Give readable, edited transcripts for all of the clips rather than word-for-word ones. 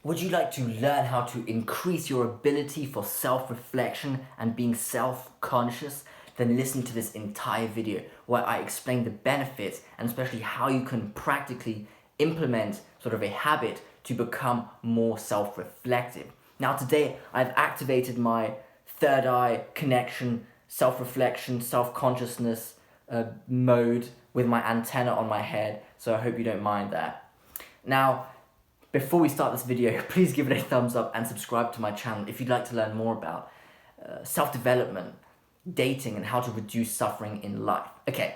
Would you like to learn how to increase your ability for self-reflection and being self-conscious? Then listen to this entire video where I explain the benefits and especially how you can practically implement sort of a habit to become more self-reflective. Now today I've activated my third eye connection, self-reflection, self-consciousness mode with my antenna on my head, so I hope you don't mind that. Now, before we start this video, please give it a thumbs up and subscribe to my channel if you'd like to learn more about self-development, dating, and how to reduce suffering in life. Okay,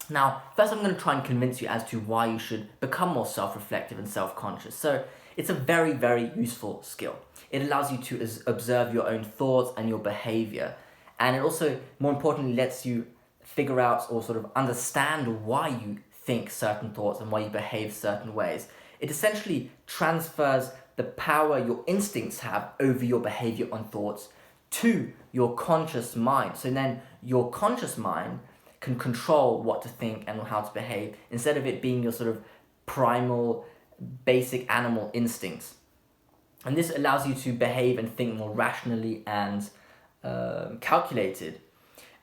now first I'm going to try and convince you as to why you should become more self-reflective and self-conscious. So it's a very, very useful skill. It allows you to observe your own thoughts and your behavior, and it also, more importantly, lets you figure out or sort of understand why you think certain thoughts and why you behave certain ways. It essentially transfers the power your instincts have over your behavior and thoughts to your conscious mind. So then your conscious mind can control what to think and how to behave instead of it being your sort of primal, basic animal instincts. And this allows you to behave and think more rationally and calculated.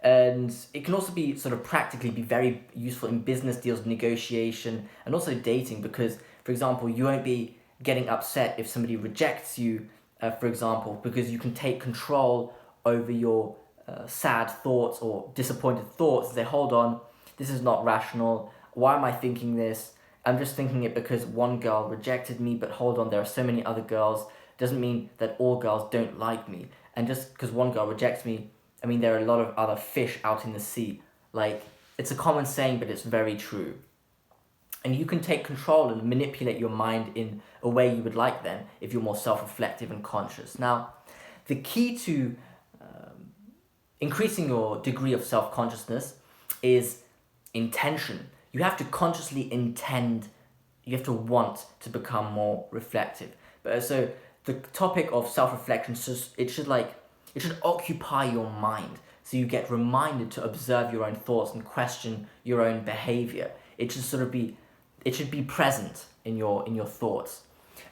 And it can also be sort of practically be very useful in business deals, negotiation, and also dating because, for example, you won't be getting upset if somebody rejects you, for example, because you can take control over your sad thoughts or disappointed thoughts and say, hold on, this is not rational. Why am I thinking this? I'm just thinking it because one girl rejected me, but hold on, there are so many other girls. Doesn't mean that all girls don't like me. And just because one girl rejects me, I mean, there are a lot of other fish out in the sea. Like, it's a common saying, but it's very true. And you can take control and manipulate your mind in a way you would like then if you're more self-reflective and conscious. Now, the key to increasing your degree of self-consciousness is intention. You have to consciously intend, you have to want to become more reflective. But so the topic of self-reflection, it should occupy your mind, so you get reminded to observe your own thoughts and question your own behavior. It should be present in your thoughts,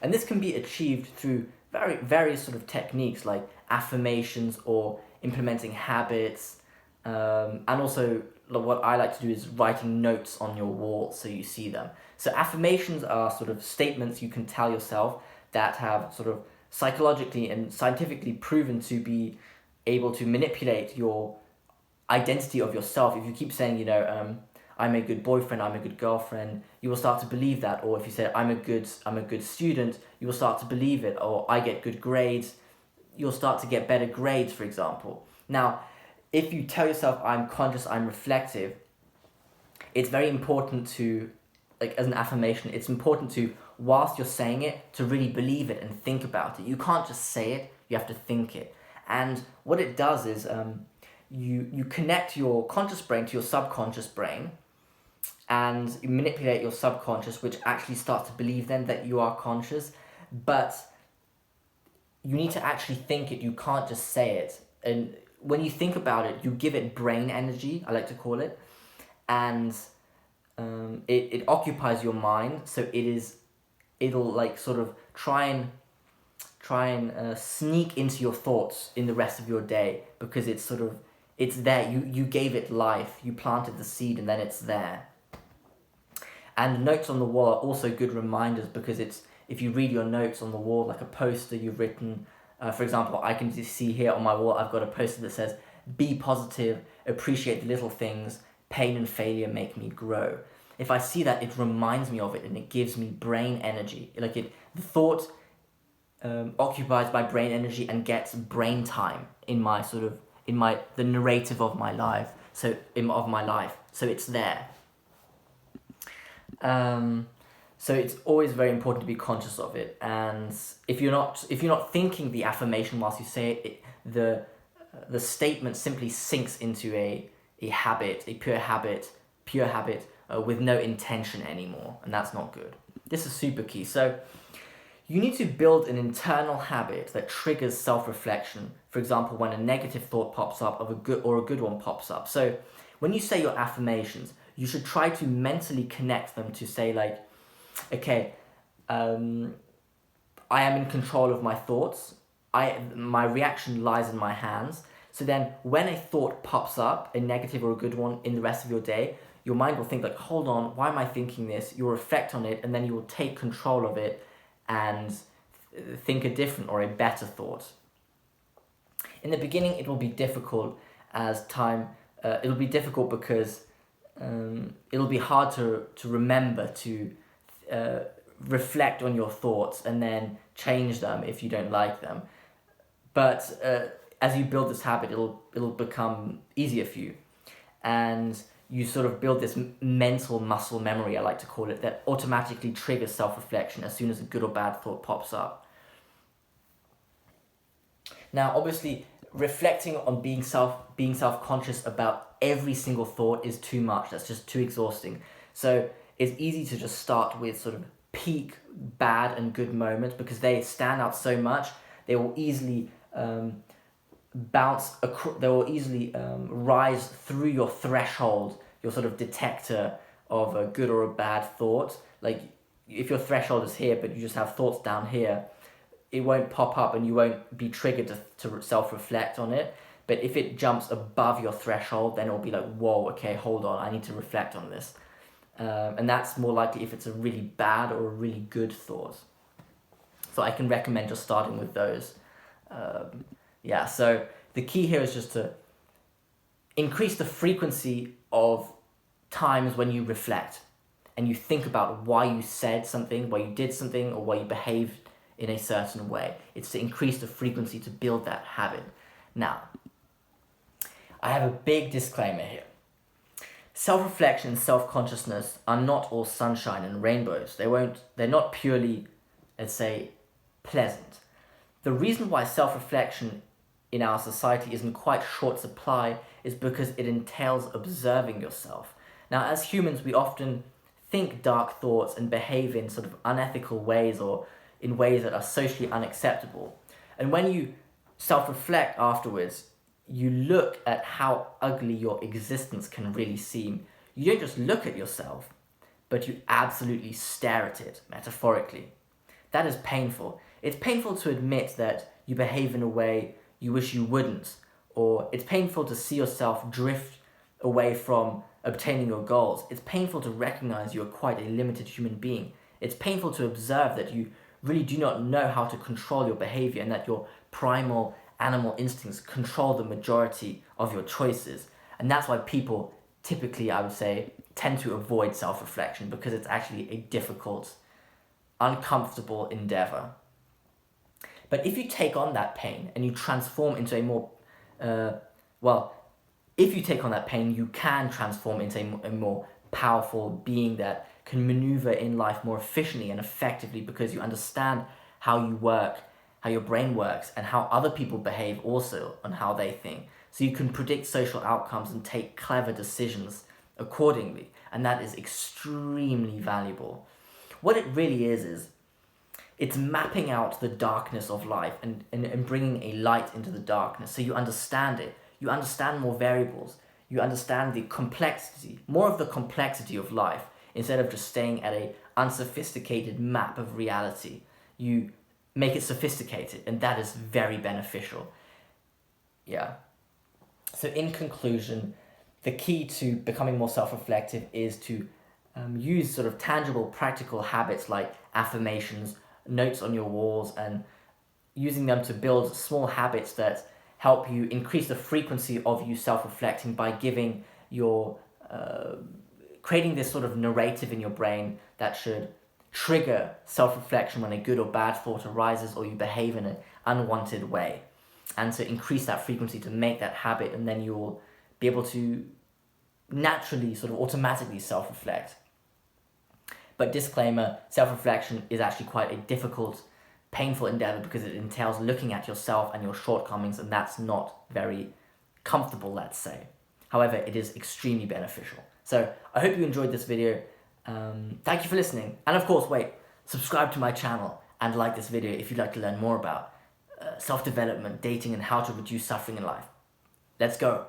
and this can be achieved through various sort of techniques like affirmations or implementing habits, and also what I like to do is writing notes on your wall so you see them. So affirmations are sort of statements you can tell yourself that have sort of psychologically and scientifically proven to be able to manipulate your identity of yourself. If you keep saying, I'm a good boyfriend, I'm a good girlfriend, you will start to believe that. Or if you say, I'm a good student, you will start to believe it. Or I get good grades, you'll start to get better grades, for example. Now, if you tell yourself, I'm conscious, I'm reflective, it's very important to, as an affirmation, it's important to, whilst you're saying it, to really believe it and think about it. You can't just say it, you have to think it. And what it does is you connect your conscious brain to your subconscious brain, and you manipulate your subconscious, which actually starts to believe then that you are conscious. But you need to actually think it, you can't just say it. And when you think about it, you give it brain energy, I like to call it, and it occupies your mind, so it'll sort of try and sneak into your thoughts in the rest of your day, because it's there. You gave it life, you planted the seed, and then it's there. And the notes on the wall are also good reminders, because if you read your notes on the wall, like a poster you've written, for example, I can just see here on my wall, I've got a poster that says, be positive, appreciate the little things, pain and failure make me grow. If I see that, it reminds me of it, and it gives me brain energy. The thought occupies my brain energy and gets brain time in the narrative of my life. So it's there. So it's always very important to be conscious of it. And if you're not thinking the affirmation whilst you say it, the statement simply sinks into a habit, a pure habit, with no intention anymore, and that's not good. This is super key. So you need to build an internal habit that triggers self-reflection. For example, when a negative thought pops up a good one pops up. So when you say your affirmations, you should try to mentally connect them to say okay, I am in control of my thoughts. My reaction lies in my hands. So then when a thought pops up, a negative or a good one, in the rest of your day, your mind will think like, hold on, why am I thinking this? You'll reflect on it, and then you will take control of it and think a different or a better thought. In the beginning, it will be difficult as time, it'll be difficult because it'll be hard to remember to reflect on your thoughts and then change them if you don't like them. But as you build this habit, it'll become easier for you, and you sort of build this mental muscle memory, I like to call it, that automatically triggers self-reflection as soon as a good or bad thought pops up. Now, obviously, reflecting on being self-conscious about every single thought is too much. That's just too exhausting. So it's easy to just start with sort of peak bad and good moments because they stand out so much. They will easily they will easily rise through your threshold, your sort of detector of a good or a bad thought. Like if your threshold is here, but you just have thoughts down here, it won't pop up and you won't be triggered to self-reflect on it. But if it jumps above your threshold, then it'll be like, whoa, okay, hold on, I need to reflect on this. And that's more likely if it's a really bad or a really good thought. So I can recommend just starting with those. So the key here is just to increase the frequency of times when you reflect and you think about why you said something, why you did something, or why you behaved in a certain way. It's to increase the frequency to build that habit. Now, I have a big disclaimer here. Self-reflection and self-consciousness are not all sunshine and rainbows. They're not purely, let's say, pleasant. The reason why self-reflection in our society is in quite short supply is because it entails observing yourself. Now, as humans, we often think dark thoughts and behave in sort of unethical ways or in ways that are socially unacceptable. And when you self-reflect afterwards, you look at how ugly your existence can really seem. You don't just look at yourself, but you absolutely stare at it, metaphorically. That is painful. It's painful to admit that you behave in a way you wish you wouldn't, or it's painful to see yourself drift away from obtaining your goals. It's painful to recognize you are quite a limited human being. It's painful to observe that you really do not know how to control your behavior and that your primal animal instincts control the majority of your choices. And that's why people typically, I would say, tend to avoid self-reflection, because it's actually a difficult, uncomfortable endeavor. But if you take on that pain and you transform into a more, if you take on that pain, you can transform into a more powerful being that can maneuver in life more efficiently and effectively, because you understand how you work, how your brain works, and how other people behave also, and how they think. So you can predict social outcomes and take clever decisions accordingly. And that is extremely valuable. What it really is it's mapping out the darkness of life and bringing a light into the darkness. So you understand it. You understand more variables. You understand the complexity, more of the complexity of life, instead of just staying at a unsophisticated map of reality. You make it sophisticated, and that is very beneficial. Yeah. So in conclusion, the key to becoming more self-reflective is to use sort of tangible, practical habits like affirmations, notes on your walls, and using them to build small habits that help you increase the frequency of you self-reflecting by giving your creating this sort of narrative in your brain that should trigger self-reflection when a good or bad thought arises or you behave in an unwanted way, and to increase that frequency to make that habit, and then you'll be able to naturally sort of automatically self-reflect. But disclaimer, self-reflection is actually quite a difficult, painful endeavor because it entails looking at yourself and your shortcomings, and that's not very comfortable, let's say. However, it is extremely beneficial. So I hope you enjoyed this video. Thank you for listening. And of course, subscribe to my channel and like this video if you'd like to learn more about self-development, dating, and how to reduce suffering in life. Let's go.